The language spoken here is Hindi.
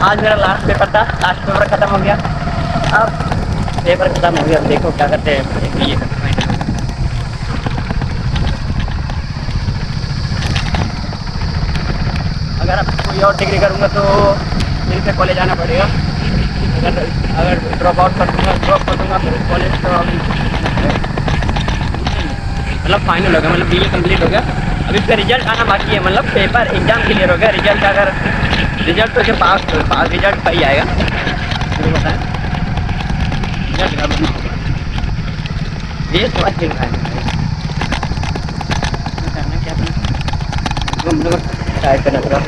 आज मेरा लास्ट पेपर था, लास्ट पेपर खत्म हो गया। अब पेपर खत्म हो गया, अब देखो क्या करते हैं, ये करते हैं। अगर अब कोई और डिग्री करूँगा तो दिल से कॉलेज आना पड़ेगा। अगर ड्रॉप आउट कर दूँगा, ड्रॉप कर दूँगा फिर कॉलेज तो मतलब फाइनल हो गया, मतलब बीए कंप्लीट हो गया। अभी इसका रिजल्ट आना बाकी है, मतलब पेपर एग्जाम क्लियर हो गया। रिजल्ट अगर रिजल्ट तो पास रिजल्ट सही आएगा, मुझे बताएं रिजल्ट का होगा ये तो अच्छी है। करना क्या अपना ट्राई करना पड़ा।